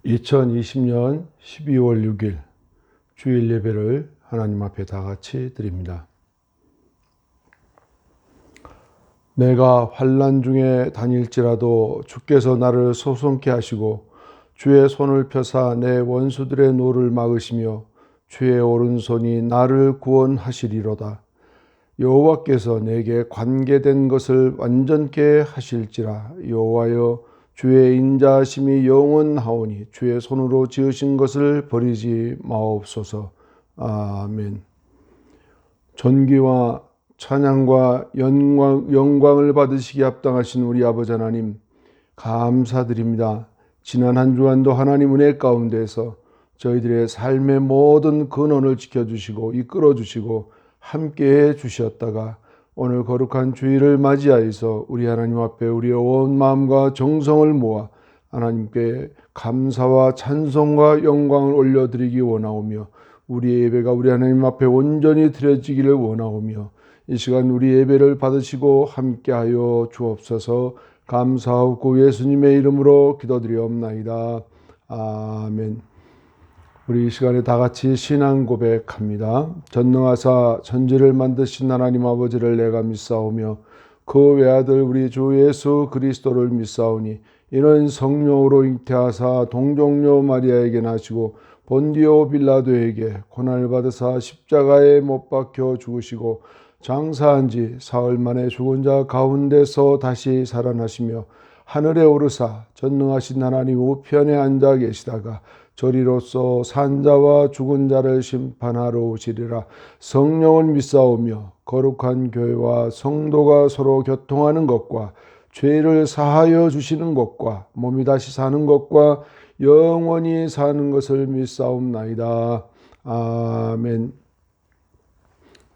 2020년 12월 6일 주일 예배를 하나님 앞에 다 같이 드립니다. 내가 환난 중에 다닐지라도 주께서 나를 소송케 하시고 주의 손을 펴사 내 원수들의 노를 막으시며 주의 오른손이 나를 구원하시리로다. 여호와께서 내게 관계된 것을 완전케 하실지라. 여호와여, 주의 인자하심이 영원하오니 주의 손으로 지으신 것을 버리지 마옵소서. 아멘. 존귀와 찬양과 영광을 받으시기 합당하신 우리 아버지 하나님, 감사드립니다. 지난 한 주간도 하나님 은혜 가운데서 저희들의 삶의 모든 근원을 지켜주시고 이끌어주시고 함께해 주셨다가 오늘 거룩한 주일을 맞이하여서 우리 하나님 앞에 우리의 온 마음과 정성을 모아 하나님께 감사와 찬송과 영광을 올려드리기 원하오며 우리의 예배가 우리 하나님 앞에 온전히 드려지기를 원하오며 이 시간 우리 예배를 받으시고 함께하여 주옵소서. 감사하고 예수님의 이름으로 기도드리옵나이다. 아멘. 우리 이 시간에 다 같이 신앙 고백합니다. 전능하사 천지를 만드신 하나님 아버지를 내가 믿사오며 그 외아들 우리 주 예수 그리스도를 믿사오니 이는 성령으로 잉태하사 동정녀 마리아에게 나시고 본디오 빌라도에게 고난을 받으사 십자가에 못 박혀 죽으시고 장사한 지 사흘 만에 죽은 자 가운데서 다시 살아나시며 하늘에 오르사 전능하신 하나님 우편에 앉아 계시다가 저리로서 산자와 죽은 자를 심판하러 오시리라. 성령을 믿사오며 거룩한 교회와 성도가 서로 교통하는 것과 죄를 사하여 주시는 것과 몸이 다시 사는 것과 영원히 사는 것을 믿사옵나이다. 아멘.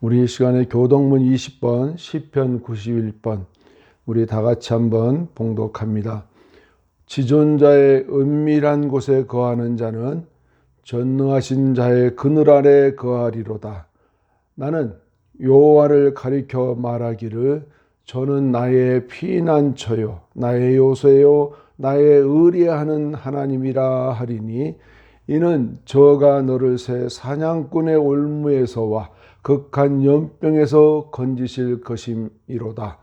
우리 시간에 교동문 20번, 시편 91번 우리 다 같이 한번 봉독합니다. 지존자의 은밀한 곳에 거하는 자는 전능하신 자의 그늘 아래 거하리로다. 나는 여호와를 가리켜 말하기를 저는 나의 피난처요 나의 요새요 나의 의뢰하는 하나님이라 하리니 이는 저가 너를 새 사냥꾼의 올무에서와 극한 연병에서 건지실 것임이로다.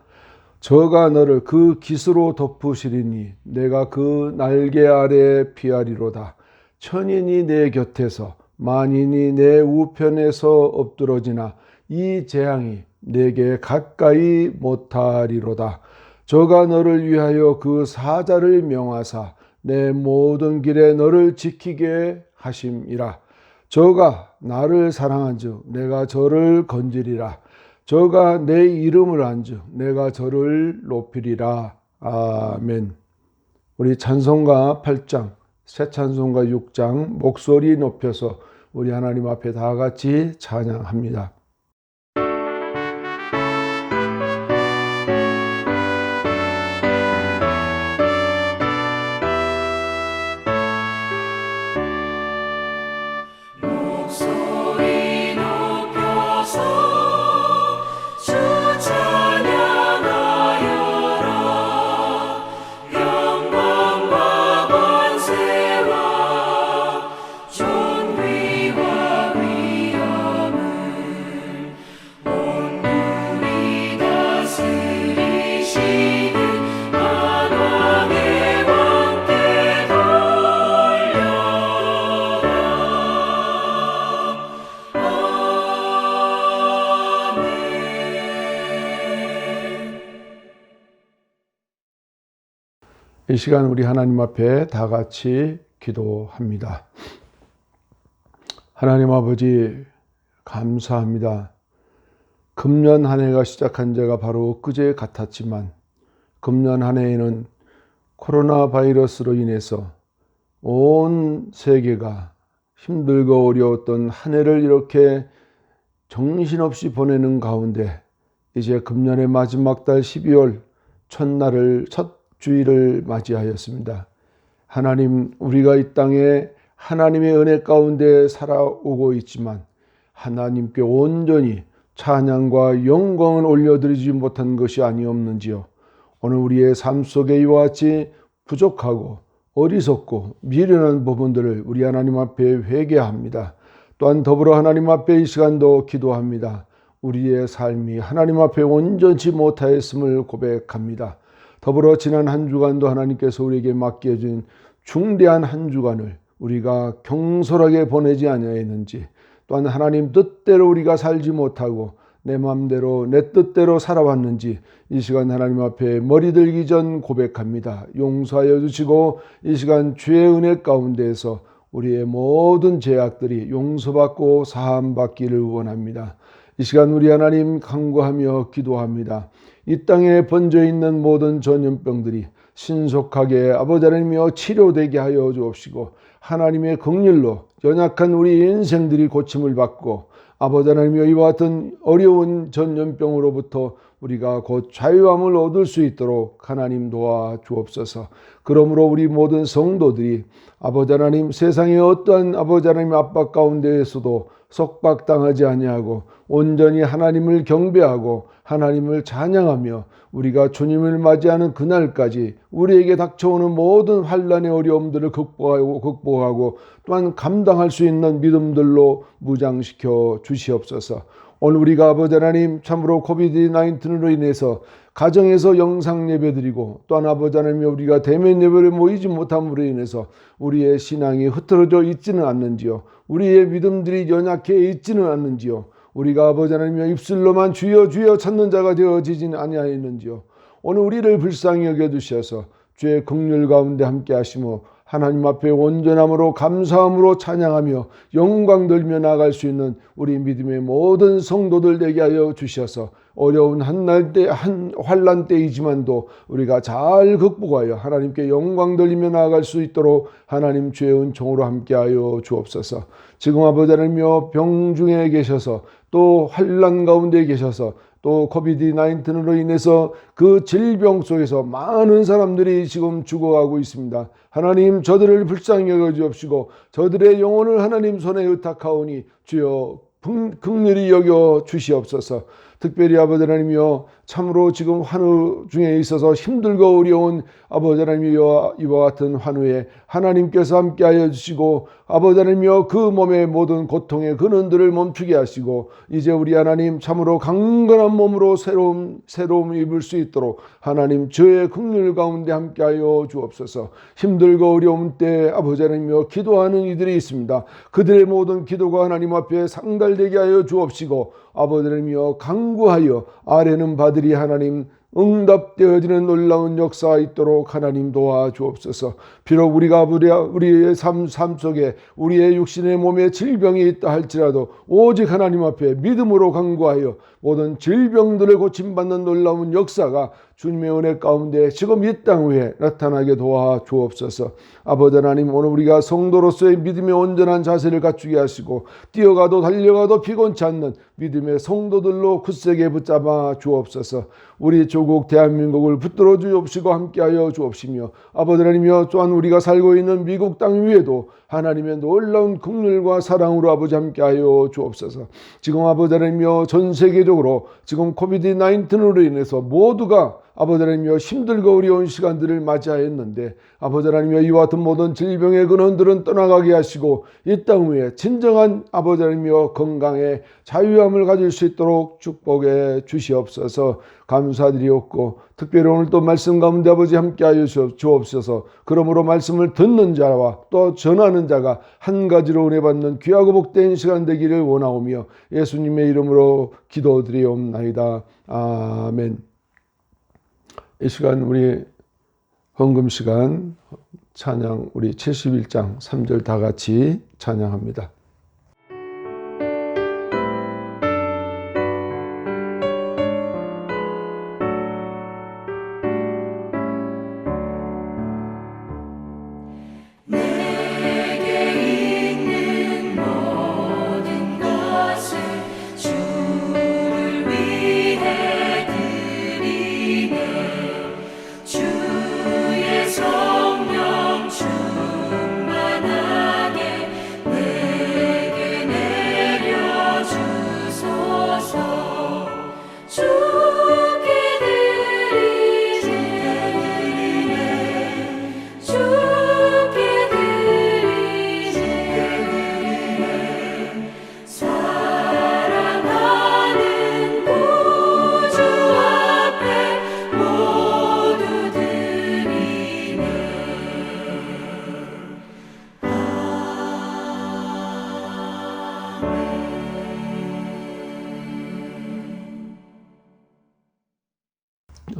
저가 너를 그 깃으로 덮으시리니 내가 그 날개 아래 피하리로다. 천인이 내 곁에서 만인이 내 우편에서 엎드러지나 이 재앙이 내게 가까이 못하리로다. 저가 너를 위하여 그 사자를 명하사 내 모든 길에 너를 지키게 하심이라. 저가 나를 사랑한즉 내가 저를 건지리라. 저가 내 이름을 안즉 내가 저를 높이리라. 아멘. 우리 찬송가 8장, 새 찬송가 6장 목소리 높여서 우리 하나님 앞에 다 같이 찬양합니다. 이 시간 우리 하나님 앞에 다 같이 기도합니다. 하나님 아버지 감사합니다. 금년 한 해가 시작한 지가 바로 엊그제 같았지만 금년 한 해에는 코로나 바이러스로 인해서 온 세계가 힘들고 어려웠던 한 해를 이렇게 정신없이 보내는 가운데 이제 금년의 마지막 달 12월 첫날을 첫 주일을 맞이하였습니다. 하나님, 우리가 이 땅에 하나님의 은혜 가운데 살아오고 있지만 하나님께 온전히 찬양과 영광을 올려드리지 못한 것이 아니었는지요. 오늘 우리의 삶 속에 이와 같이 부족하고 어리석고 미련한 부분들을 우리 하나님 앞에 회개합니다. 또한 더불어 하나님 앞에 이 시간도 기도합니다. 우리의 삶이 하나님 앞에 온전치 못하였음을 고백합니다. 더불어 지난 한 주간도 하나님께서 우리에게 맡겨진 중대한 한 주간을 우리가 경솔하게 보내지 아니하였는지, 또한 하나님 뜻대로 우리가 살지 못하고 내 마음대로 내 뜻대로 살아왔는지 이 시간 하나님 앞에 머리 들기 전 고백합니다. 용서하여 주시고 이 시간 주의 은혜 가운데에서 우리의 모든 죄악들이 용서받고 사함받기를 원합니다. 이 시간 우리 하나님 간구하며 기도합니다. 이 땅에 번져 있는 모든 전염병들이 신속하게 아버지 하나님이여 치료되게 하여 주옵시고, 하나님의 긍휼로 연약한 우리 인생들이 고침을 받고 아버지 하나님이여 이와 같은 어려운 전염병으로부터 우리가 곧 자유함을 얻을 수 있도록 하나님 도와 주옵소서. 그러므로 우리 모든 성도들이 아버지 하나님 세상의 어떠한 아버지 하나님 압박 가운데에서도 속박당하지 아니하고 온전히 하나님을 경배하고 하나님을 찬양하며 우리가 주님을 맞이하는 그날까지 우리에게 닥쳐오는 모든 환난의 어려움들을 극복하고 또한 감당할 수 있는 믿음들로 무장시켜 주시옵소서. 오늘 우리가 아버지 하나님 참으로 코비드-19로 인해서 가정에서 영상 예배드리고 또한 아버지 하나님 우리가 대면 예배를 모이지 못함으로 인해서 우리의 신앙이 흐트러져 있지는 않는지요. 우리의 믿음들이 연약해 있지는 않는지요. 우리가 아버지 하나님 입술로만 주여 주여 찾는 자가 되어지지는 아니하였는지요. 오늘 우리를 불쌍히 여겨주셔서 주의 긍휼 가운데 함께 하시며 하나님 앞에 온전함으로 감사함으로 찬양하며 영광 돌며 나아갈 수 있는 우리 믿음의 모든 성도들 되게 하여 주셔서 어려운 환난 때이지만도 우리가 잘 극복하여 하나님께 영광 돌리며 나아갈 수 있도록 하나님 주의 은총으로 함께하여 주옵소서. 지금 아버지 하나님이여 병 중에 계셔서 또 환난 가운데 계셔서 또 코비드-19로 인해서 그 질병 속에서 많은 사람들이 지금 죽어가고 있습니다. 하나님 저들을 불쌍히 여겨주옵시고 저들의 영혼을 하나님 손에 의탁하오니 주여 긍휼히 여겨 주시옵소서. 특별히 아버지 하나님이여 참으로 지금 환우 중에 있어서 힘들고 어려운 아버지 하나님이여 이와 같은 환우에 하나님께서 함께하여 주시고 아버지 하나님이여 그 몸의 모든 고통의 근원들을 멈추게 하시고 이제 우리 하나님 참으로 강건한 몸으로 새로움 입을 수 있도록 하나님 주의 긍휼 가운데 함께하여 주옵소서. 힘들고 어려운 때 아버지 하나님이여 기도하는 이들이 있습니다. 그들의 모든 기도가 하나님 앞에 상달되게 하여 주옵시고 아버지 하나님이여 강구하여 아뢰는 바들이 하나님 응답되어지는 놀라운 역사가 있도록 하나님 도와주옵소서. 비록 우리가 우리의 삶 속에 우리의 육신의 몸에 질병이 있다 할지라도 오직 하나님 앞에 믿음으로 간구하여 모든 질병들을 고침받는 놀라운 역사가 주님의 은혜 가운데 지금 이 땅 위에 나타나게 도와주옵소서. 아버지 하나님 오늘 우리가 성도로서의 믿음의 온전한 자세를 갖추게 하시고 뛰어가도 달려가도 피곤치 않는 믿음의 성도들로 굳세게 붙잡아 주옵소서. 우리 조국 대한민국을 붙들어 주옵시고 함께하여 주옵시며 아버지 하나님이여 또한 우리가 살고 있는 미국 땅 위에도 하나님의 놀라운 긍휼과 사랑으로 아버지 함께하여 주옵소서. 지금 아버지 하나님이여 전 세계적으로 지금 코비드-19로 인해서 모두가 아버지 하나님이여 힘들고 어려운 시간들을 맞이하였는데 아버지 하나님이여 이와 같은 모든 질병의 근원들은 떠나가게 하시고 이 땅 위에 진정한 아버지 하나님이여 건강에 자유함을 가질 수 있도록 축복해 주시옵소서. 감사드리옵고 특별히 오늘 또 말씀 가운데 아버지 함께하여 주옵소서. 그러므로 말씀을 듣는 자와 또 전하는 자가 한 가지로 은혜 받는 귀하고 복된 시간 되기를 원하오며 예수님의 이름으로 기도드리옵나이다. 아멘. 이 시간 우리 헌금 시간 찬양 우리 71장 3절 다 같이 찬양합니다. 주의 성령 충만하게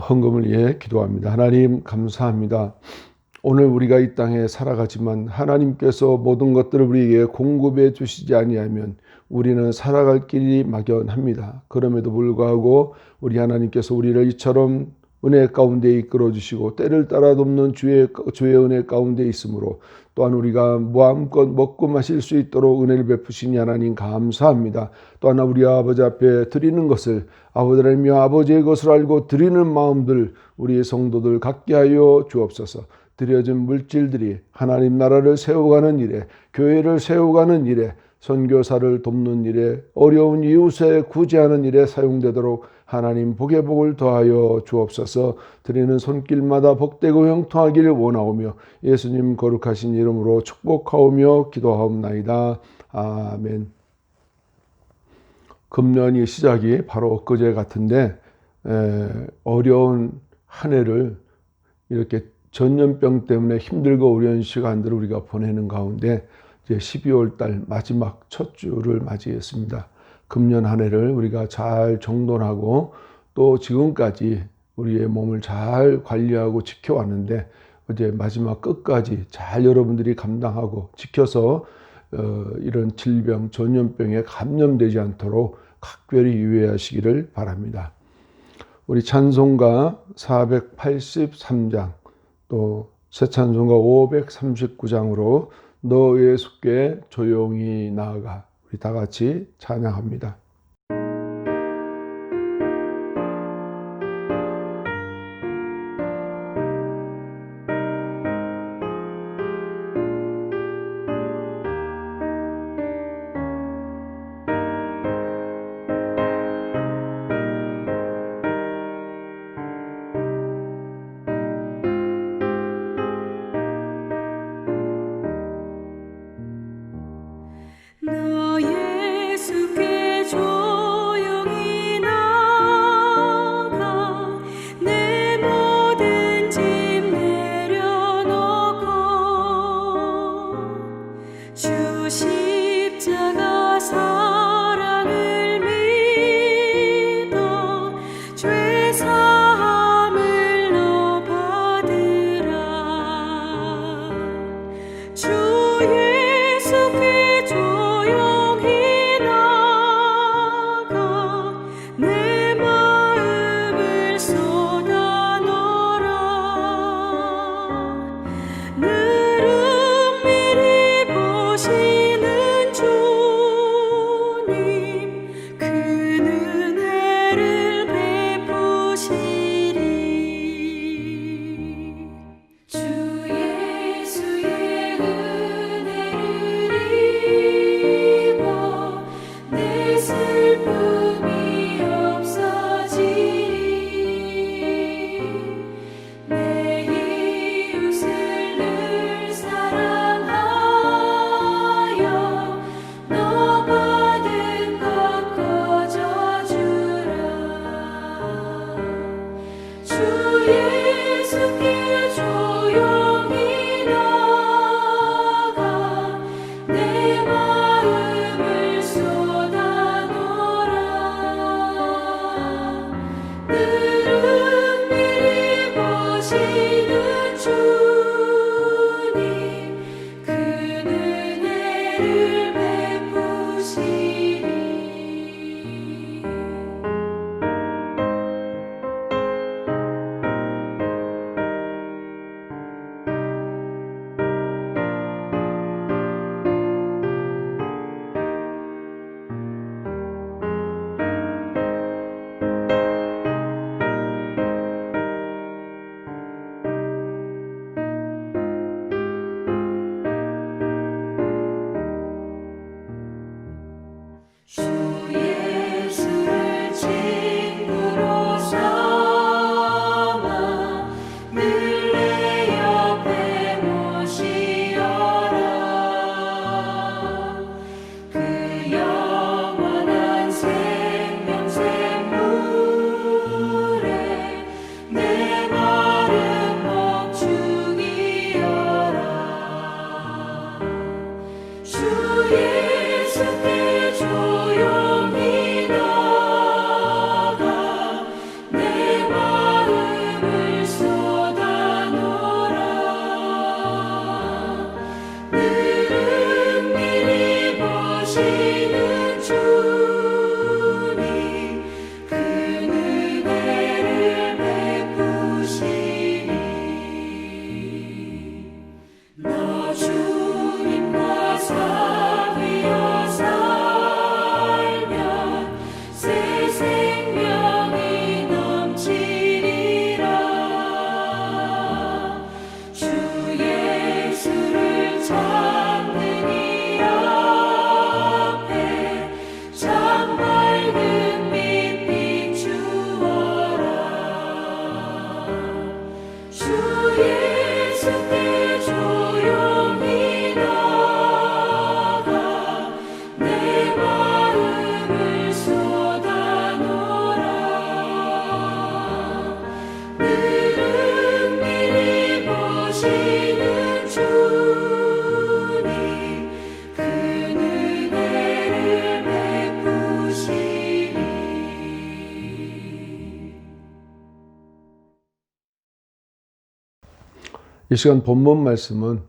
헌금을 위해 기도합니다. 하나님 감사합니다. 오늘 우리가 이 땅에 살아가지만 하나님께서 모든 것들을 우리에게 공급해 주시지 아니하면 우리는 살아갈 길이 막연합니다. 그럼에도 불구하고 우리 하나님께서 우리를 이처럼 은혜 가운데 이끌어 주시고 때를 따라 돕는 주의 은혜 가운데 있으므로 또한 우리가 마음껏 먹고 마실 수 있도록 은혜를 베푸시니 하나님 감사합니다. 또한 우리 아버지 앞에 드리는 것을 아버지 하나님이여 아버지의 것을 알고 드리는 마음들 우리의 성도들 갖게 하여 주옵소서. 드려진 물질들이 하나님 나라를 세워가는 일에, 교회를 세워가는 일에, 선교사를 돕는 일에, 어려운 이웃에 구제하는 일에 사용되도록 하나님 복의 복을 더하여 주옵소서. 드리는 손길마다 복되고 형통하기를 원하오며 예수님 거룩하신 이름으로 축복하오며 기도하옵나이다. 아멘. 금년이 시작이 바로 엊그제 같은데 어려운 한 해를 이렇게 전염병 때문에 힘들고 어려운 시간들을 우리가 보내는 가운데 이제 12월 달 마지막 첫 주를 맞이했습니다. 금년 한 해를 우리가 잘 정돈하고 또 지금까지 우리의 몸을 잘 관리하고 지켜왔는데 이제 마지막 끝까지 잘 여러분들이 감당하고 지켜서 이런 질병, 전염병에 감염되지 않도록 각별히 유의하시기를 바랍니다. 우리 찬송가 483장 또 새 찬송가 539장으로 너 예수께 조용히 나아가 우리 다 같이 찬양합니다. 너 예수께 조용히 나가 내 모든 짐 내려놓고 주 십자가 사랑을 믿어 죄 사함을 너 받으라. 주 예수께 조용히 나가 내 마음을 쏟아 놓으라. 늘 은밀히 보시는 주님 큰 은혜를 베푸시리. 주 예수의 은혜를 보시는 주님 그 은혜를 베푸시리. 나 주님과 사귀어 살면 새 생명이 넘치리라. 주 예수를 찾는 이 앞에 참 밝은 빛 비추어라. 주 예수께 조용히 나가 내 마음을 쏟아놓으라. 늘은 미리 보시는 주님 그 은혜를 베푸시리. 이 시간 본문 말씀은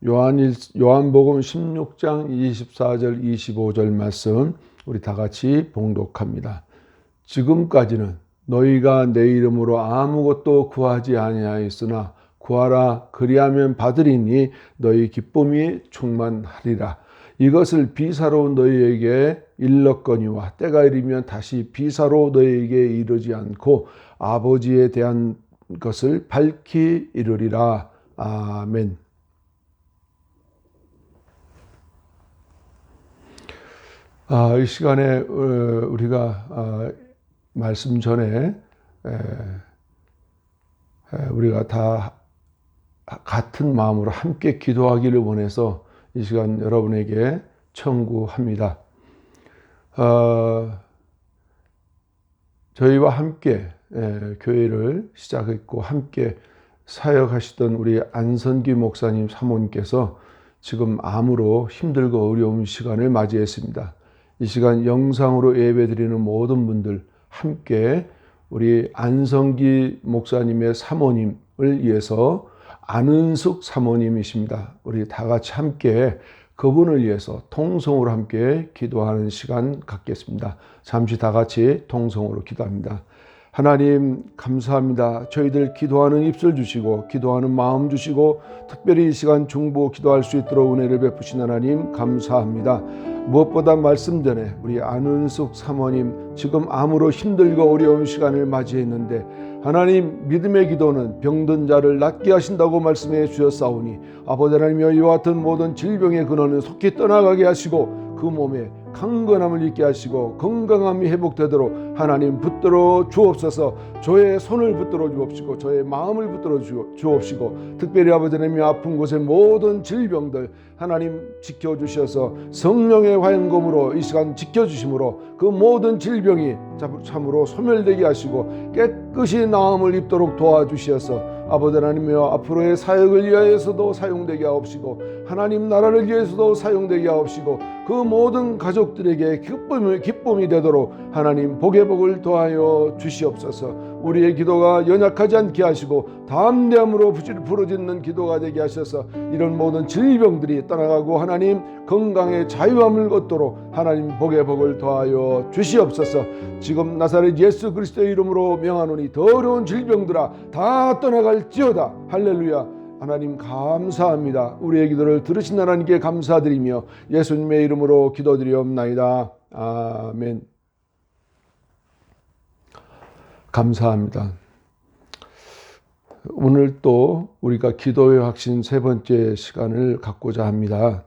요한복음 16장 24절 25절 말씀 우리 다 같이 봉독합니다. 지금까지는 너희가 내 이름으로 아무것도 구하지 아니하였으나 구하라 그리하면 받으리니 너희 기쁨이 충만하리라. 이것을 비사로 너희에게 일렀거니와 때가 이르면 다시 비사로 너희에게 이르지 않고 아버지에 대한 것을 밝히 이르리라. 아멘. 이 시간에 우리가 말씀 전에 우리가 다 같은 마음으로 함께 기도하기를 원해서 이 시간 여러분에게 청구합니다. 저희와 함께 교회를 시작했고 함께 사역하시던 우리 안선기 목사님 사모님께서 지금 암으로 힘들고 어려운 시간을 맞이했습니다. 이 시간 영상으로 예배드리는 모든 분들 함께 우리 안성기 목사님의 사모님을 위해서 안은숙 사모님이십니다. 우리 다 같이 함께 그분을 위해서 통성으로 함께 기도하는 시간 갖겠습니다. 잠시 다 같이 통성으로 기도합니다. 하나님 감사합니다. 저희들 기도하는 입술 주시고 기도하는 마음 주시고 특별히 이 시간 중보 기도할 수 있도록 은혜를 베푸신 하나님 감사합니다. 무엇보다 말씀 전에 우리 안은숙 사모님 지금 암으로 힘들고 어려운 시간을 맞이했는데 하나님 믿음의 기도는 병든 자를 낫게 하신다고 말씀해 주셨사오니 아버지 하나님여 이와 같은 모든 질병의 근원은 속히 떠나가게 하시고 그 몸에 강건함을 있게 하시고 건강함이 회복되도록 하나님 붙들어 주옵소서. 저의 손을 붙들어 주옵시고 저의 마음을 붙들어 주옵시고 특별히 아버지 하나님 아픈 곳의 모든 질병들 하나님 지켜주셔서 성령의 화영검으로 이 시간 지켜주심으로 그 모든 질병이 참으로 소멸되게 하시고 깨끗이 나음을 입도록 도와주셔서 아버지 하나님이여 앞으로의 사역을 위하여서도 사용되게 하옵시고 하나님 나라를 위해서도 사용되게 하옵시고 그 모든 가족들에게 기쁨이 되도록 하나님 복의 복을 더하여 주시옵소서. 우리의 기도가 연약하지 않게 하시고 담대함으로 부르짖는 기도가 되게 하셔서 이런 모든 질병들이 떠나가고 하나님 건강의 자유함을 얻도록 하나님 복의 복을 더하여 주시옵소서. 지금 나사렛 예수 그리스도의 이름으로 명하노니 더 어려운 질병들아 다 떠나갈지어다. 할렐루야. 하나님 감사합니다. 우리의 기도를 들으신 하나님께 감사드리며 예수님의 이름으로 기도드리옵나이다. 아멘. 감사합니다. 오늘 또 우리가 기도의 확신 세 번째 시간을 갖고자 합니다.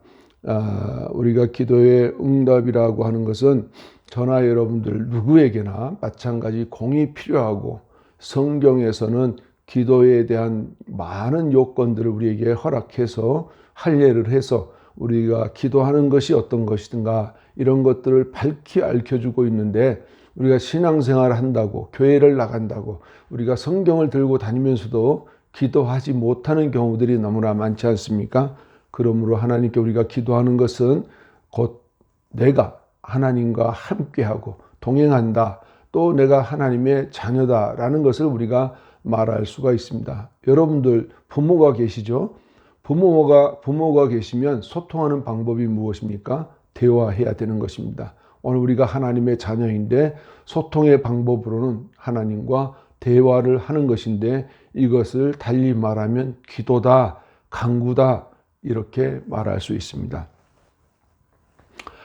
우리가 기도의 응답이라고 하는 것은 저나 여러분들 누구에게나 마찬가지 공이 필요하고 성경에서는 기도에 대한 많은 요건들을 우리에게 허락해서 할례를 해서 우리가 기도하는 것이 어떤 것이든가 이런 것들을 밝히 알려주고 있는데 우리가 신앙생활을 한다고 교회를 나간다고 우리가 성경을 들고 다니면서도 기도하지 못하는 경우들이 너무나 많지 않습니까? 그러므로 하나님께 우리가 기도하는 것은 곧 내가 하나님과 함께하고 동행한다. 또 내가 하나님의 자녀다라는 것을 우리가 말할 수가 있습니다. 여러분들 부모가 계시죠? 부모가 계시면 소통하는 방법이 무엇입니까? 대화해야 되는 것입니다. 오늘 우리가 하나님의 자녀인데 소통의 방법으로는 하나님과 대화를 하는 것인데 이것을 달리 말하면 기도다, 간구다 이렇게 말할 수 있습니다.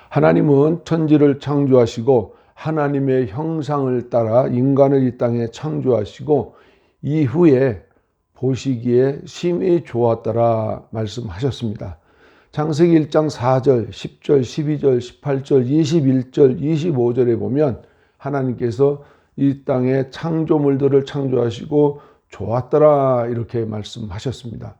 하나님은 천지를 창조하시고 하나님의 형상을 따라 인간을 이 땅에 창조하시고 이후에 보시기에 심히 좋았더라 말씀하셨습니다. 창세기 1장 4절, 10절, 12절, 18절, 21절, 25절에 보면 하나님께서 이 땅에 창조물들을 창조하시고 좋았더라 이렇게 말씀하셨습니다.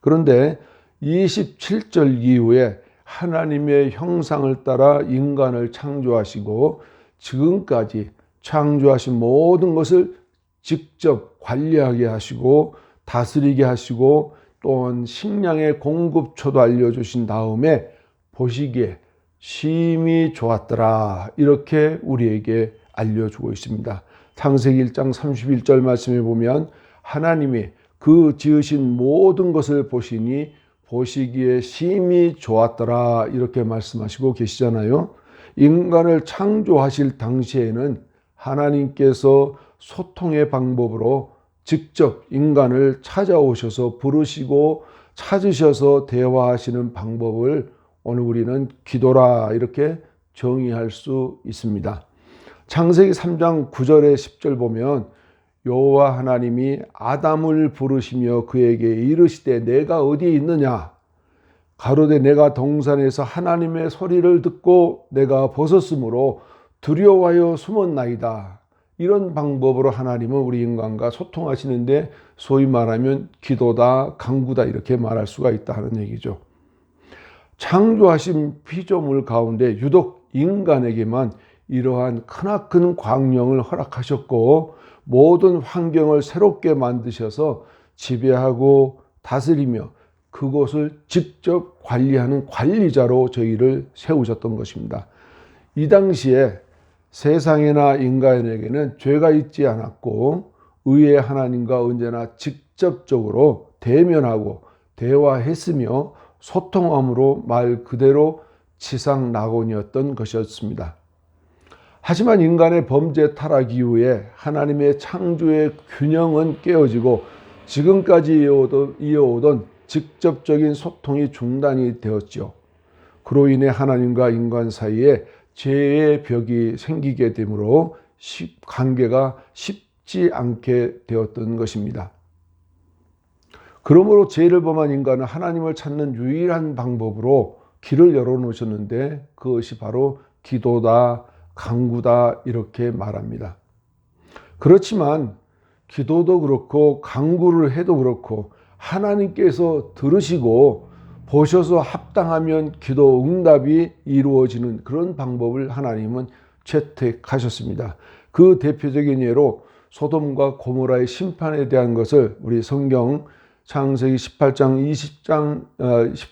그런데 27절 이후에 하나님의 형상을 따라 인간을 창조하시고 지금까지 창조하신 모든 것을 직접 관리하게 하시고 다스리게 하시고 또한 식량의 공급처도 알려주신 다음에 보시기에 심히 좋았더라 이렇게 우리에게 알려주고 있습니다. 창세기 1장 31절 말씀에 보면 하나님이 그 지으신 모든 것을 보시니 보시기에 심히 좋았더라 이렇게 말씀하시고 계시잖아요. 인간을 창조하실 당시에는 하나님께서 소통의 방법으로 직접 인간을 찾아오셔서 부르시고 찾으셔서 대화하시는 방법을 오늘 우리는 기도라 이렇게 정의할 수 있습니다. 창세기 3장 9절에 10절 보면 여호와 하나님이 아담을 부르시며 그에게 이르시되 내가 어디에 있느냐 가로되 내가 동산에서 하나님의 소리를 듣고 내가 벗었으므로 두려워하여 숨었나이다. 이런 방법으로 하나님은 우리 인간과 소통하시는데 소위 말하면 기도다, 간구다 이렇게 말할 수가 있다 하는 얘기죠. 창조하신 피조물 가운데 유독 인간에게만 이러한 크나큰 광명을 허락하셨고 모든 환경을 새롭게 만드셔서 지배하고 다스리며 그곳을 직접 관리하는 관리자로 저희를 세우셨던 것입니다. 이 당시에 세상이나 인간에게는 죄가 있지 않았고 의의 하나님과 언제나 직접적으로 대면하고 대화했으며 소통함으로 말 그대로 지상낙원이었던 것이었습니다. 하지만 인간의 범죄 타락 이후에 하나님의 창조의 균형은 깨어지고 지금까지 이어오던 직접적인 소통이 중단이 되었죠. 그로 인해 하나님과 인간 사이에 죄의 벽이 생기게 되므로 관계가 쉽지 않게 되었던 것입니다. 그러므로 죄를 범한 인간은 하나님을 찾는 유일한 방법으로 길을 열어놓으셨는데 그것이 바로 기도다, 간구다 이렇게 말합니다. 그렇지만 기도도 그렇고 간구를 해도 그렇고 하나님께서 들으시고 보셔서 합당하면 기도 응답이 이루어지는 그런 방법을 하나님은 채택하셨습니다. 그 대표적인 예로 소돔과 고모라의 심판에 대한 것을 우리 성경 창세기 18장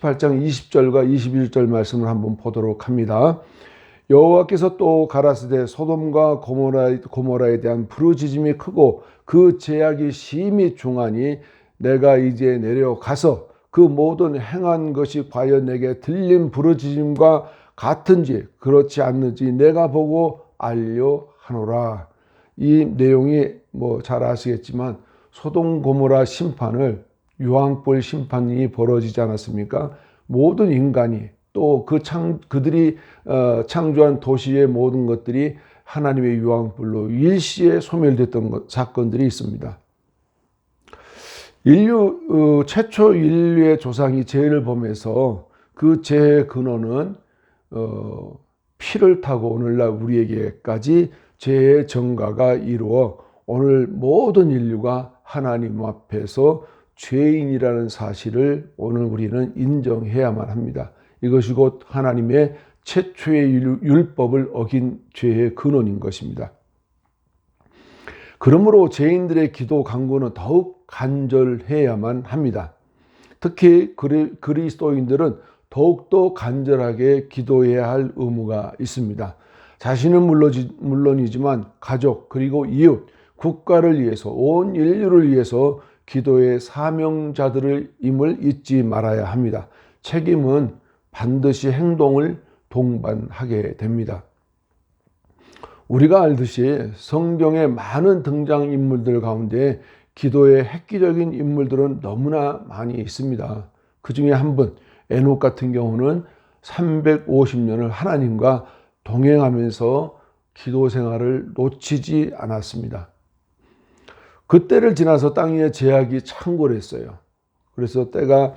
20절과 21절 말씀을 한번 보도록 합니다. 여호와께서 또 가라사대 소돔과 고모라에 대한 부르짖음이 크고 그 죄악이 심히 중하니 내가 이제 내려가서 그 모든 행한 것이 과연 내게 들린 부르짖음과 같은지 그렇지 않는지 내가 보고 알려하노라. 이 내용이 잘 아시겠지만 소돔 고모라 심판을 유황불 심판이 벌어지지 않았습니까? 모든 인간이 또 그들이 창조한 도시의 모든 것들이 하나님의 유황불로 일시에 소멸됐던 사건들이 있습니다. 최초 인류의 조상이 죄를 범해서 그 죄의 근원은 피를 타고 오늘날 우리에게까지 죄의 정가가 이루어 오늘 모든 인류가 하나님 앞에서 죄인이라는 사실을 오늘 우리는 인정해야만 합니다. 이것이 곧 하나님의 최초의 율법을 어긴 죄의 근원인 것입니다. 그러므로 죄인들의 기도 간구는 더욱 간절해야만 합니다. 특히 그리스도인들은 더욱더 간절하게 기도해야 할 의무가 있습니다. 자신은 물론이지만 가족 그리고 이웃, 국가를 위해서 온 인류를 위해서 기도의 사명자들을 임을 잊지 말아야 합니다. 책임은 반드시 행동을 동반하게 됩니다. 우리가 알듯이 성경의 많은 등장인물들 가운데 기도의 획기적인 인물들은 너무나 많이 있습니다. 그 중에 한 분, 에녹 같은 경우는 350년을 하나님과 동행하면서 기도 생활을 놓치지 않았습니다. 그때를 지나서 땅 위에 제약이 창궐했어요. 그래서 때가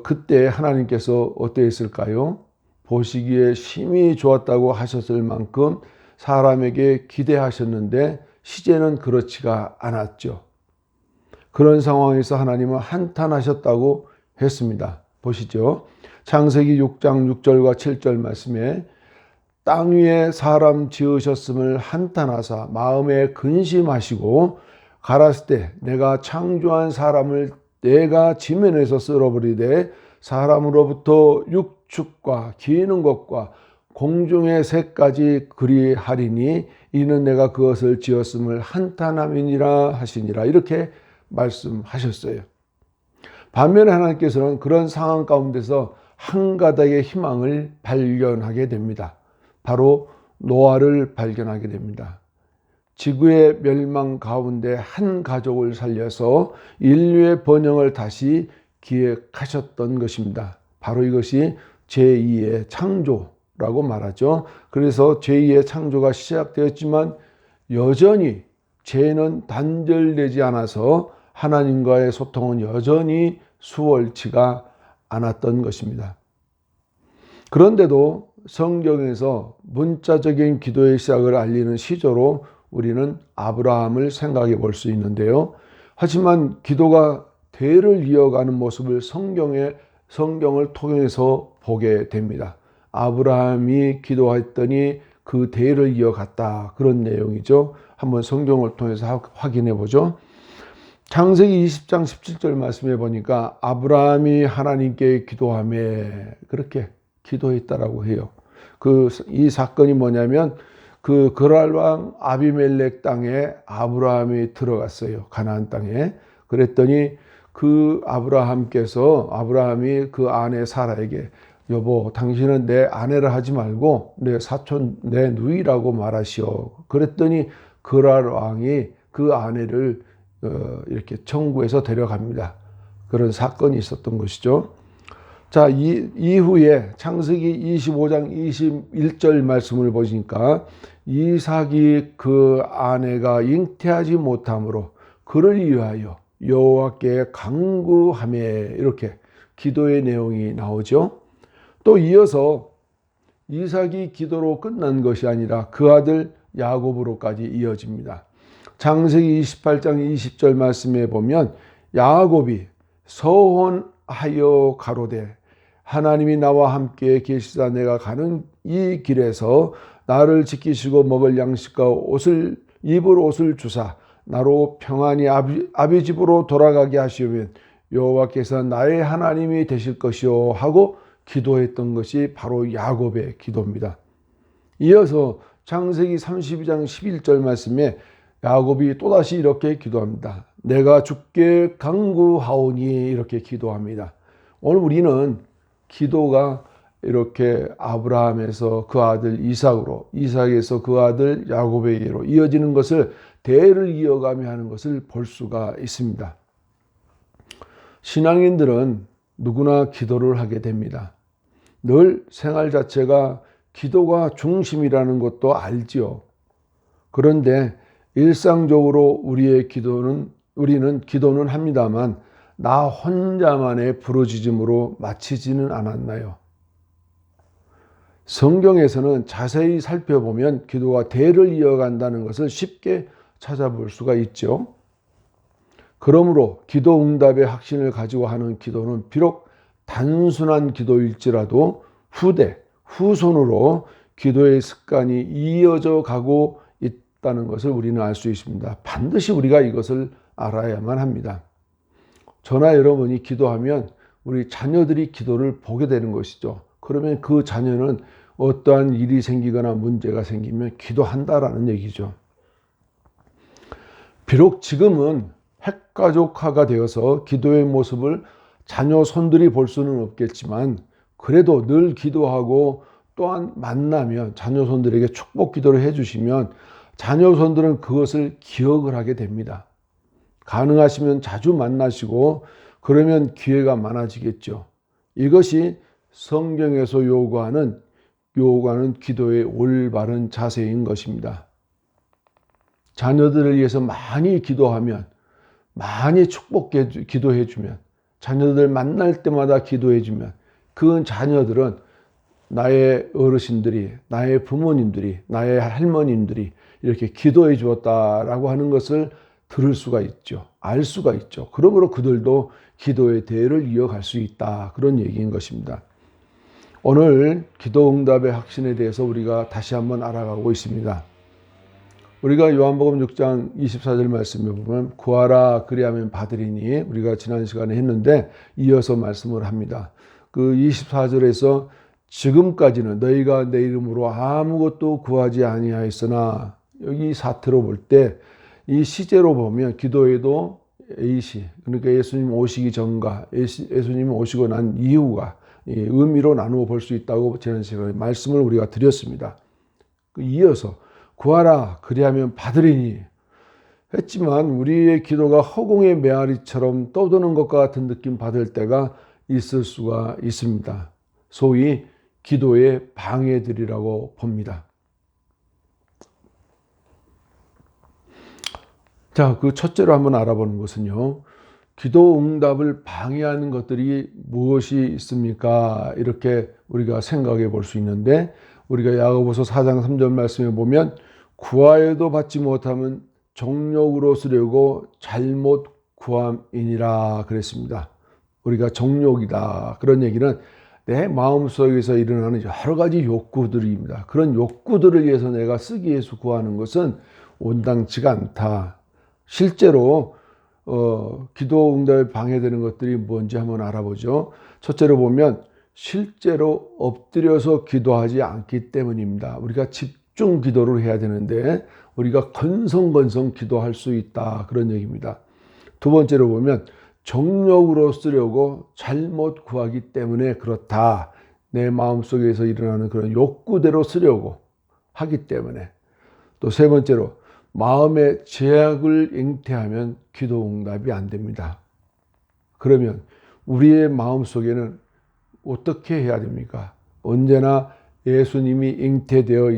그때 하나님께서 어떠했을까요? 보시기에 심히 좋았다고 하셨을 만큼 사람에게 기대하셨는데 시제는 그렇지가 않았죠. 그런 상황에서 하나님은 한탄하셨다고 했습니다. 보시죠. 창세기 6장 6절과 7절 말씀에 땅 위에 사람 지으셨음을 한탄하사 마음에 근심하시고 가라사대 내가 창조한 사람을 내가 지면에서 쓸어버리되 사람으로부터 육축과 기는 것과 공중의 새까지 그리하리니 이는 내가 그것을 지었음을 한탄함이니라 하시니라. 이렇게 말씀하셨어요. 반면에 하나님께서는 그런 상황 가운데서 한 가닥의 희망을 발견하게 됩니다. 바로 노아를 발견하게 됩니다. 지구의 멸망 가운데 한 가족을 살려서 인류의 번영을 다시 기획하셨던 것입니다. 바로 이것이 제2의 창조라고 말하죠. 그래서 제2의 창조가 시작되었지만 여전히 죄는 단절되지 않아서 하나님과의 소통은 여전히 수월치가 않았던 것입니다. 그런데도 성경에서 문자적인 기도의 시작을 알리는 시조로 우리는 아브라함을 생각해 볼 수 있는데요. 하지만 기도가 대를 이어가는 모습을 성경을 통해서 보게 됩니다. 아브라함이 기도했더니 그 대를 이어갔다. 그런 내용이죠. 한번 성경을 통해서 확인해 보죠. 창세기 20장 17절 말씀해 보니까 아브라함이 하나님께 기도하며 그렇게 기도했다라고 해요. 이 사건이 뭐냐면 그랄 왕 아비멜렉 땅에 아브라함이 들어갔어요. 가나안 땅에. 그랬더니 아브라함이 그 아내 사라에게 여보 당신은 내 아내라 하지 말고 내 사촌 내 누이라고 말하시오. 그랬더니 그랄 왕이 그 아내를 이렇게 청구해서 데려갑니다. 그런 사건이 있었던 것이죠. 자, 이후에 창세기 25장 21절 말씀을 보시니까 이삭이 그 아내가 잉태하지 못함으로 그를 위하여 여호와께 간구하며 이렇게 기도의 내용이 나오죠. 또 이어서 이삭이 기도로 끝난 것이 아니라 그 아들 야곱으로까지 이어집니다. 창세기 28장 20절 말씀에 보면 야곱이 서원하여 가로되 하나님이 나와 함께 계시다 내가 가는 이 길에서 나를 지키시고 먹을 양식과 입을 옷을 주사 나로 평안히 아비 집으로 돌아가게 하시면 여호와께서 나의 하나님이 되실 것이요 하고 기도했던 것이 바로 야곱의 기도입니다. 이어서 창세기 32장 11절 말씀에 야곱이 또다시 이렇게 기도합니다. 내가 주께 간구하오니 이렇게 기도합니다. 오늘 우리는 기도가 이렇게 아브라함에서 그 아들 이삭으로, 이삭에서 그 아들 야곱에게로 이어지는 것을 대를 이어가며 하는 것을 볼 수가 있습니다. 신앙인들은 누구나 기도를 하게 됩니다. 늘 생활 자체가 기도가 중심이라는 것도 알지요. 그런데 일상적으로 우리는 기도는 합니다만 나 혼자만의 부르짖음으로 마치지는 않았나요? 성경에서는 자세히 살펴보면 기도가 대를 이어간다는 것을 쉽게 찾아볼 수가 있죠. 그러므로 기도 응답의 확신을 가지고 하는 기도는 비록 단순한 기도일지라도 후손으로 기도의 습관이 이어져 가고 있다는 것을 우리는 알 수 있습니다. 반드시 우리가 이것을 알아야만 합니다. 저나 여러분이 기도하면 우리 자녀들이 기도를 보게 되는 것이죠. 그러면 그 자녀는 어떠한 일이 생기거나 문제가 생기면 기도한다라는 얘기죠. 비록 지금은 핵가족화가 되어서 기도의 모습을 자녀 손들이 볼 수는 없겠지만 그래도 늘 기도하고 또한 만나면 자녀손들에게 축복 기도를 해주시면 자녀손들은 그것을 기억을 하게 됩니다. 가능하시면 자주 만나시고 그러면 기회가 많아지겠죠. 이것이 성경에서 요구하는 기도의 올바른 자세인 것입니다. 자녀들을 위해서 많이 기도하면, 많이 기도해 주면, 자녀들 만날 때마다 기도해 주면 그 자녀들은 나의 어르신들이, 나의 부모님들이, 나의 할머님들이 이렇게 기도해 주었다라고 하는 것을 들을 수가 있죠. 알 수가 있죠. 그러므로 그들도 기도의 대를 이어갈 수 있다. 그런 얘기인 것입니다. 오늘 기도응답의 확신에 대해서 우리가 다시 한번 알아가고 있습니다. 우리가 요한복음 6장 24절 말씀에 보면 구하라 그리하면 받으리니 우리가 지난 시간에 했는데 이어서 말씀을 합니다. 그 24절에서 지금까지는 너희가 내 이름으로 아무것도 구하지 아니하였으나 여기 사태로 볼 때 이 시제로 보면 기도에도 A시 그러니까 예수님 오시기 전과 예수님 오시고 난 이후가 의미로 나누어 볼 수 있다고 지난 시간에 말씀을 우리가 드렸습니다. 이어서 구하라 그리하면 받으리니 했지만 우리의 기도가 허공의 메아리처럼 떠도는 것과 같은 느낌 받을 때가 있을 수가 있습니다. 소위 기도의 방해들이라고 봅니다. 자, 그 첫째로 한번 알아보는 것은요. 기도 응답을 방해하는 것들이 무엇이 있습니까? 이렇게 우리가 생각해 볼 수 있는데 우리가 야고보서 4장 3절 말씀에 보면 구하여도 받지 못하면 정욕으로 쓰려고 잘못 구함이니라 그랬습니다. 우리가 정욕이다. 그런 얘기는 내 마음속에서 일어나는 여러 가지 욕구들입니다. 그런 욕구들을 위해서 내가 쓰기 위해서 구하는 것은 온당치가 않다. 실제로 기도 응답에 방해되는 것들이 뭔지 한번 알아보죠. 첫째로 보면 실제로 엎드려서 기도하지 않기 때문입니다. 우리가 집중 기도를 해야 되는데 우리가 건성건성 기도할 수 있다. 그런 얘기입니다. 두 번째로 보면 정욕으로 쓰려고 잘못 구하기 때문에 그렇다. 내 마음속에서 일어나는 그런 욕구대로 쓰려고 하기 때문에. 또 세 번째로 마음의 제약을 잉태하면 기도 응답이 안 됩니다. 그러면 우리의 마음속에는 어떻게 해야 됩니까? 언제나 예수님이 잉태되어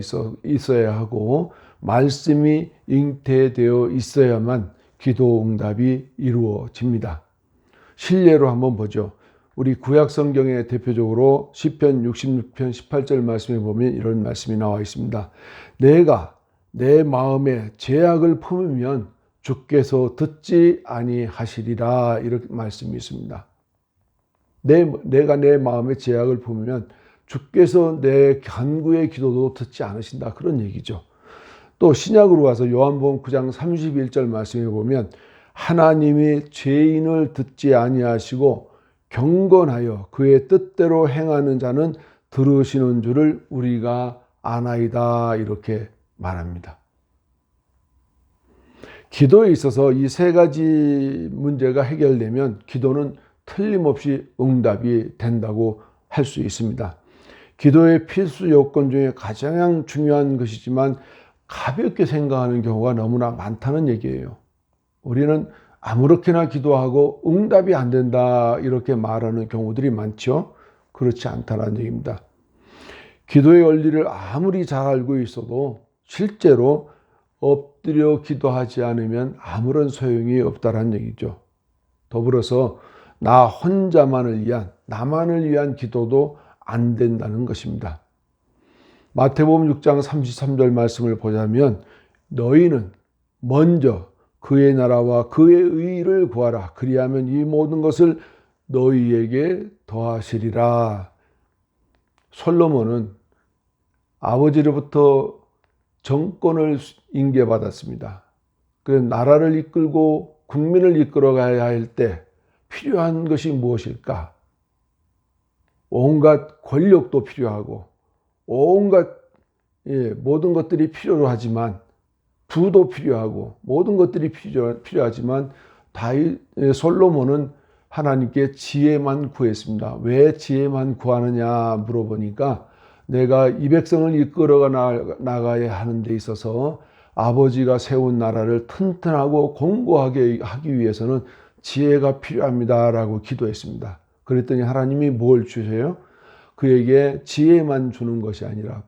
있어야 하고 말씀이 잉태되어 있어야만 기도 응답이 이루어집니다. 실례로 한번 보죠. 우리 구약 성경에 대표적으로 시편 66편 18절 말씀에 보면 이런 말씀이 나와 있습니다. 내가 내 마음에 제약을 품으면 주께서 듣지 아니하시리라 이렇게 말씀이 있습니다. 내가 내 마음에 제약을 품으면 주께서 내 간구의 기도도 듣지 않으신다 그런 얘기죠. 또 신약으로 가서 요한복음 9장 31절 말씀에 보면 하나님이 죄인을 듣지 아니하시고 경건하여 그의 뜻대로 행하는 자는 들으시는 줄을 우리가 아나이다 이렇게 말합니다. 기도에 있어서 이 세 가지 문제가 해결되면 기도는 틀림없이 응답이 된다고 할 수 있습니다. 기도의 필수 요건 중에 가장 중요한 것이지만 가볍게 생각하는 경우가 너무나 많다는 얘기예요. 우리는 아무렇게나 기도하고 응답이 안 된다 이렇게 말하는 경우들이 많죠. 그렇지 않다는 얘기입니다. 기도의 원리를 아무리 잘 알고 있어도 실제로 엎드려 기도하지 않으면 아무런 소용이 없다는 얘기죠. 더불어서 나 혼자만을 위한, 나만을 위한 기도도 안 된다는 것입니다. 마태복음 6장 33절 말씀을 보자면 너희는 먼저 그의 나라와 그의 의를 구하라. 그리하면 이 모든 것을 너희에게 더하시리라. 솔로몬은 아버지로부터 정권을 인계받았습니다. 그래서 나라를 이끌고 국민을 이끌어가야 할 때 필요한 것이 무엇일까? 온갖 권력도 필요하고 온갖 모든 것들이 필요로 하지만 부도 필요하고 모든 것들이 필요하지만 솔로몬은 하나님께 지혜만 구했습니다. 왜 지혜만 구하느냐 물어보니까 내가 이 백성을 이끌어 나가야 하는 데 있어서 아버지가 세운 나라를 튼튼하고 견고하게 하기 위해서는 지혜가 필요합니다 라고 기도했습니다. 그랬더니 하나님이 뭘 주세요? 그에게 지혜만 주는 것이 아니라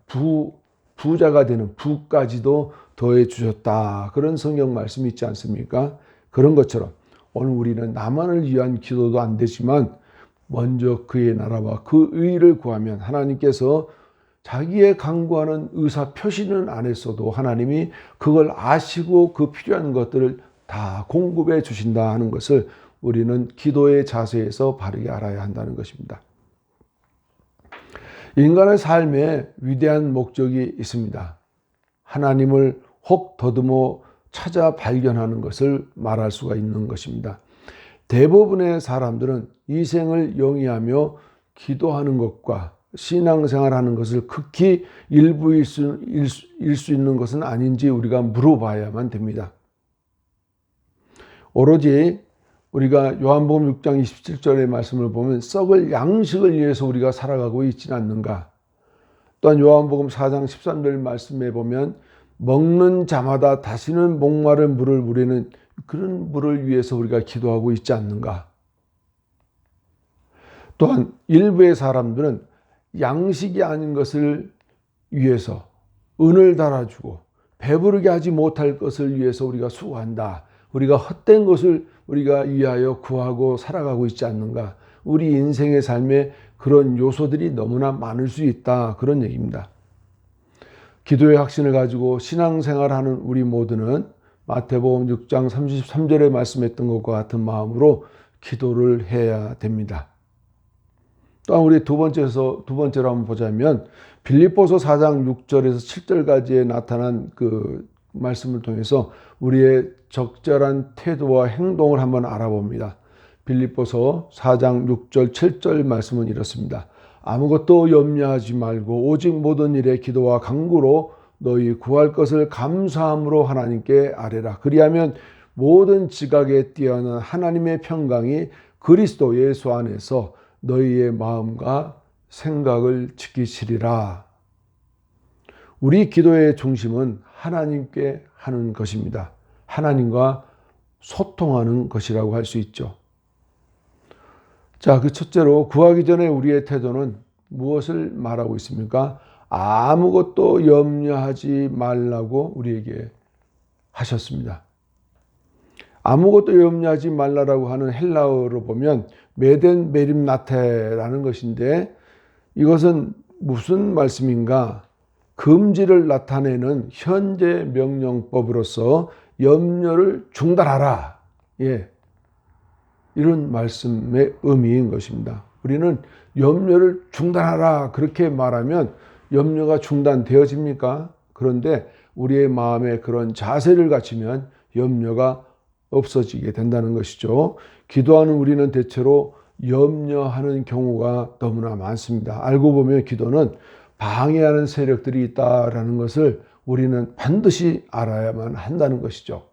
부자가 되는 부까지도 더해 주셨다. 그런 성경 말씀이 있지 않습니까? 그런 것처럼 오늘 우리는 나만을 위한 기도도 안 되지만 먼저 그의 나라와 그 의를 구하면 하나님께서 자기의 간구하는 의사 표시는 안 했어도 하나님이 그걸 아시고 그 필요한 것들을 다 공급해 주신다 하는 것을 우리는 기도의 자세에서 바르게 알아야 한다는 것입니다. 인간의 삶에 위대한 목적이 있습니다. 하나님을 혹 더듬어 찾아 발견하는 것을 말할 수가 있는 것입니다. 대부분의 사람들은 이 생을 영위하며 기도하는 것과 신앙생활하는 것을 극히 일부일 수 있는 것은 아닌지 우리가 물어봐야만 됩니다. 오로지 우리가 요한복음 6장 27절의 말씀을 보면 썩을 양식을 위해서 우리가 살아가고 있지는 않는가. 또한 요한복음 4장 13절 말씀에 보면 먹는 자마다 다시는 목마른 물을 우리는 그런 물을 위해서 우리가 기도하고 있지 않는가. 또한 일부의 사람들은 양식이 아닌 것을 위해서 은을 달아주고 배부르게 하지 못할 것을 위해서 우리가 수고한다. 우리가 헛된 것을 우리가 위하여 구하고 살아가고 있지 않는가. 우리 인생의 삶에 그런 요소들이 너무나 많을 수 있다. 그런 얘기입니다. 기도의 확신을 가지고 신앙생활하는 우리 모두는 마태복음 6장 33절에 말씀했던 것과 같은 마음으로 기도를 해야 됩니다. 또한 우리 두 번째로 한번 보자면 빌립보서 4장 6절에서 7절까지에 나타난 그 말씀을 통해서 우리의 적절한 태도와 행동을 한번 알아봅니다. 빌립보서 4장 6절 7절 말씀은 이렇습니다. 아무것도 염려하지 말고 오직 모든 일에 기도와 간구로 너희 구할 것을 감사함으로 하나님께 아뢰라. 그리하면 모든 지각에 뛰어난 하나님의 평강이 그리스도 예수 안에서 너희의 마음과 생각을 지키시리라. 우리 기도의 중심은 하나님께 하는 것입니다. 하나님과 소통하는 것이라고 할 수 있죠. 자, 그 첫째로 구하기 전에 우리의 태도는 무엇을 말하고 있습니까? 아무것도 염려하지 말라고 우리에게 하셨습니다. 아무것도 염려하지 말라라고 하는 헬라어로 보면 메덴 메림나테라는 것인데 이것은 무슨 말씀인가? 금지를 나타내는 현재 명령법으로서 염려를 중단하라. 예. 이런 말씀의 의미인 것입니다. 우리는 염려를 중단하라 그렇게 말하면 염려가 중단되어집니까? 그런데 우리의 마음에 그런 자세를 갖추면 염려가 없어지게 된다는 것이죠. 기도하는 우리는 대체로 염려하는 경우가 너무나 많습니다. 알고 보면 기도는 방해하는 세력들이 있다라는 것을 우리는 반드시 알아야만 한다는 것이죠.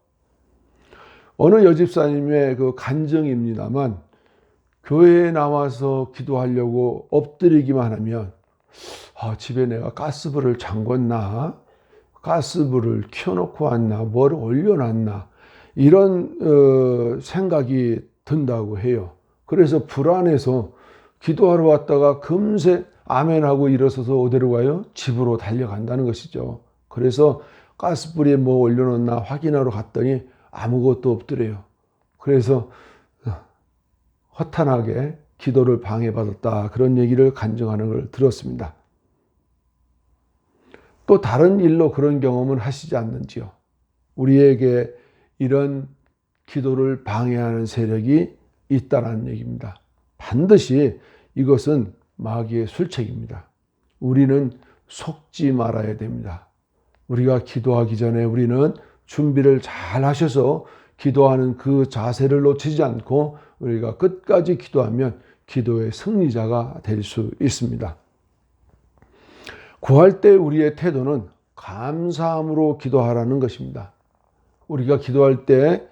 어느 여집사님의 그 간증입니다만 교회에 나와서 기도하려고 엎드리기만 하면 집에 내가 가스불을 잠궜나? 가스불을 켜놓고 왔나? 뭘 올려놨나? 이런 생각이 든다고 해요. 그래서 불안해서 기도하러 왔다가 금세 아멘하고 일어서서 어디로 가요? 집으로 달려간다는 것이죠. 그래서 가스불에 뭐 올려놓나 확인하러 갔더니 아무것도 없더래요. 그래서 허탄하게 기도를 방해받았다. 그런 얘기를 간증하는 걸 들었습니다. 또 다른 일로 그런 경험은 하시지 않는지요? 우리에게 이런 기도를 방해하는 세력이 있다는 얘기입니다. 반드시 이것은 마귀의 술책입니다. 우리는 속지 말아야 됩니다. 우리가 기도하기 전에 우리는 준비를 잘 하셔서 기도하는 그 자세를 놓치지 않고 우리가 끝까지 기도하면 기도의 승리자가 될 수 있습니다. 구할 때 우리의 태도는 감사함으로 기도하라는 것입니다. 우리가 기도할 때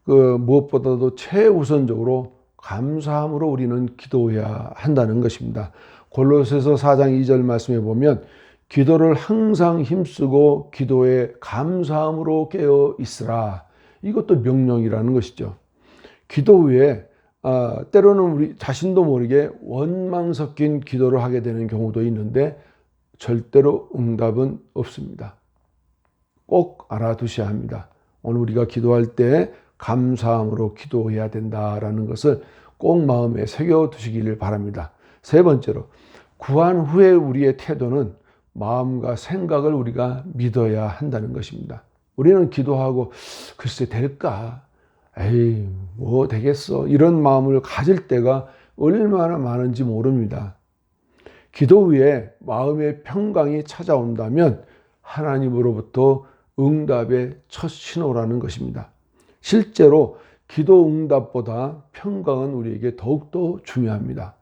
무엇보다도 최우선적으로 감사함으로 우리는 기도해야 한다는 것입니다. 골로새서 4장 2절 말씀에 보면 기도를 항상 힘쓰고 기도에 감사함으로 깨어 있으라. 이것도 명령이라는 것이죠. 기도 후에 때로는 우리 자신도 모르게 원망 섞인 기도를 하게 되는 경우도 있는데 절대로 응답은 없습니다. 꼭 알아두셔야 합니다. 오늘 우리가 기도할 때 감사함으로 기도해야 된다라는 것을 꼭 마음에 새겨두시기를 바랍니다. 세 번째로, 구한 후에 우리의 태도는 마음과 생각을 우리가 믿어야 한다는 것입니다. 우리는 기도하고 글쎄 될까? 에이 뭐 되겠어? 이런 마음을 가질 때가 얼마나 많은지 모릅니다. 기도 후에 마음의 평강이 찾아온다면 하나님으로부터 응답의 첫 신호라는 것입니다. 실제로 기도 응답보다 평강은 우리에게 더욱더 중요합니다.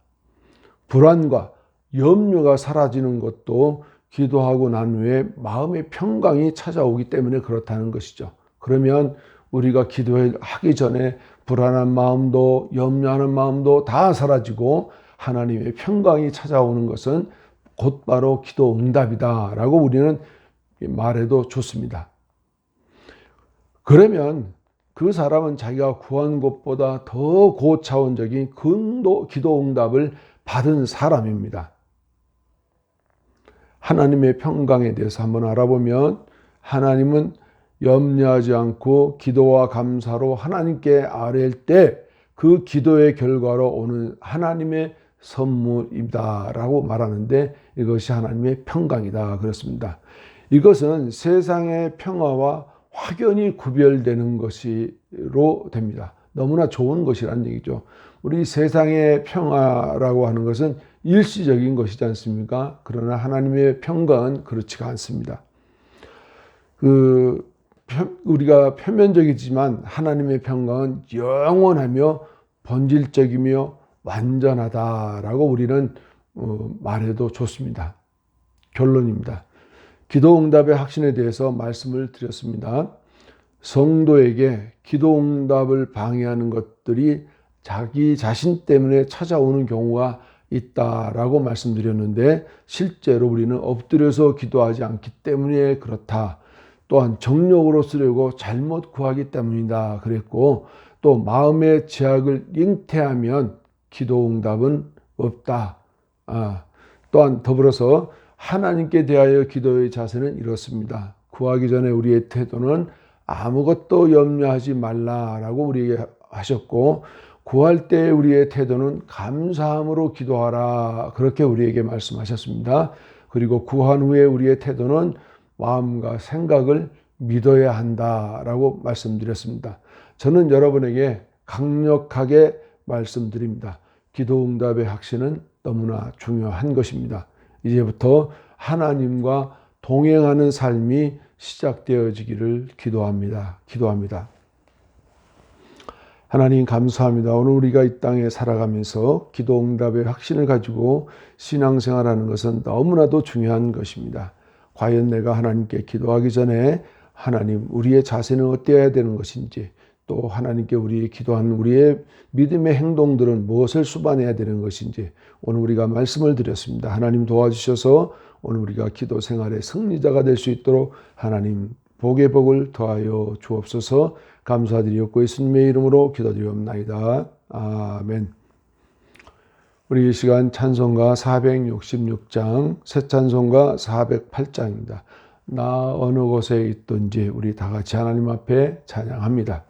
불안과 염려가 사라지는 것도 기도하고 난 후에 마음의 평강이 찾아오기 때문에 그렇다는 것이죠. 그러면 우리가 기도하기 전에 불안한 마음도 염려하는 마음도 다 사라지고 하나님의 평강이 찾아오는 것은 곧바로 기도 응답이다라고 우리는 말해도 좋습니다. 그러면 그 사람은 자기가 구한 것보다 더 고차원적인 기도 응답을 받은 사람입니다. 하나님의 평강에 대해서 한번 알아보면 하나님은 염려하지 않고 기도와 감사로 하나님께 아뢰일 때 그 기도의 결과로 오는 하나님의 선물이다라고 말하는데 이것이 하나님의 평강이다 그렇습니다. 이것은 세상의 평화와 확연히 구별되는 것으로 됩니다. 너무나 좋은 것이라는 얘기죠. 우리 세상의 평화라고 하는 것은 일시적인 것이지 않습니까? 그러나 하나님의 평강은 그렇지가 않습니다. 우리가 표면적이지만 하나님의 평강은 영원하며 본질적이며 완전하다라고 우리는 말해도 좋습니다. 결론입니다. 기도 응답의 확신에 대해서 말씀을 드렸습니다. 성도에게 기도 응답을 방해하는 것들이 자기 자신 때문에 찾아오는 경우가 있다라고 말씀드렸는데 실제로 우리는 엎드려서 기도하지 않기 때문에 그렇다. 또한 정욕으로 쓰려고 잘못 구하기 때문이다 그랬고 또 마음의 제약을 잉태하면 기도 응답은 없다. 또한 더불어서 하나님께 대하여 기도의 자세는 이렇습니다. 구하기 전에 우리의 태도는 아무것도 염려하지 말라라고 우리에게 하셨고 구할 때 우리의 태도는 감사함으로 기도하라 그렇게 우리에게 말씀하셨습니다. 그리고 구한 후에 우리의 태도는 마음과 생각을 믿어야 한다라고 말씀드렸습니다. 저는 여러분에게 강력하게 말씀드립니다. 기도 응답의 확신은 너무나 중요한 것입니다. 이제부터 하나님과 동행하는 삶이 시작되어지기를 기도합니다. 하나님 감사합니다. 오늘 우리가 이 땅에 살아가면서 기도 응답의 확신을 가지고 신앙생활하는 것은 너무나도 중요한 것입니다. 과연 내가 하나님께 기도하기 전에 하나님 우리의 자세는 어때야 되는 것인지 또 하나님께 우리 기도한 우리의 믿음의 행동들은 무엇을 수반해야 되는 것인지 오늘 우리가 말씀을 드렸습니다. 하나님 도와주셔서 오늘 우리가 기도 생활의 승리자가 될 수 있도록 하나님 복의 복을 더하여 주옵소서. 감사드리옵고 예수님의 이름으로 기도드리옵나이다. 아멘. 우리 이 시간 찬송가 466장 새 찬송가 408장입니다. 나 어느 곳에 있든지 우리 다 같이 하나님 앞에 찬양합니다.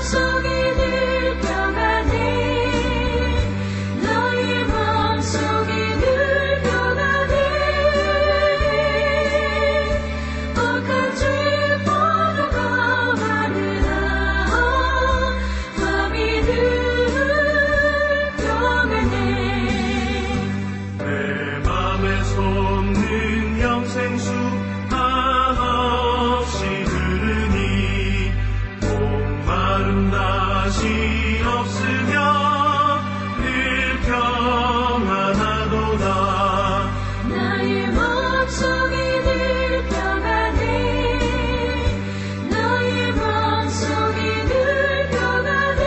속에 없는 영생수 한없이 흐르니 목마름 다시 없으며 늘 평안하도다. 나의 마음속이 늘 평안해. 나의 마음속이 늘 평안해.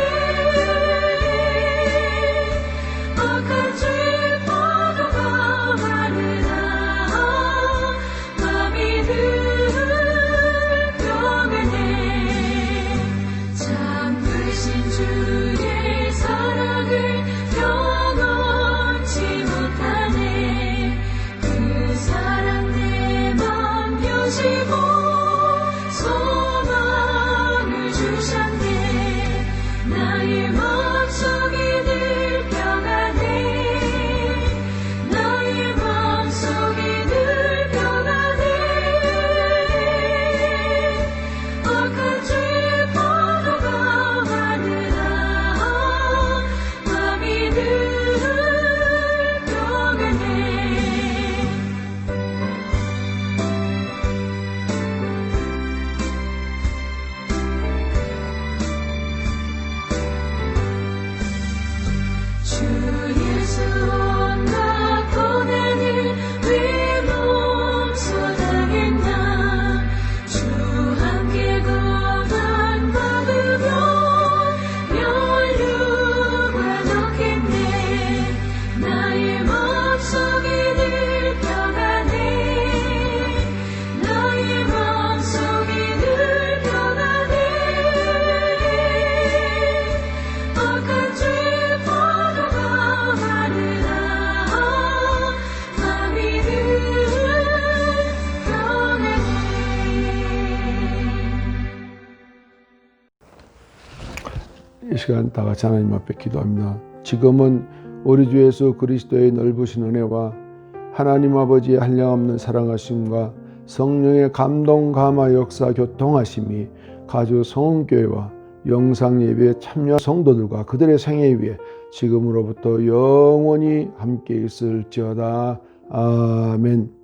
악한 죄의 파도가 마르나 밤이 늘 평안해. 참 크신 주의 사랑을 경험치 못하네. 그 사랑 내 맘 여시고 소망을 주셨네. 나의 마음속이 늘 평안해. 나의 마음속이 늘 평안해. 악한 죄의 파도가 마르나 밤이 늘 평안해. 주 예수 온갖 고난을 왜 몸소당했나. 주 함께 고난 받으면 멸류관 넣겠네. 나의 마음속이 늘 평안해. 나의 마음속이 늘 평안해. 악한 죄의 파도가 마르나 밤이 늘 평안해. 이 시간 다 같이 하나님 앞에 기도합니다. 지금은 우리 주 예수 그리스도의 넓으신 은혜와 하나님 아버지의 한량없는 사랑하심과 성령의 감동 감화 역사 교통하심이 가주 성은교회와 영상 예배에 참여 성도들과 그들의 생애 위에 지금으로부터 영원히 함께 있을지어다. 아멘.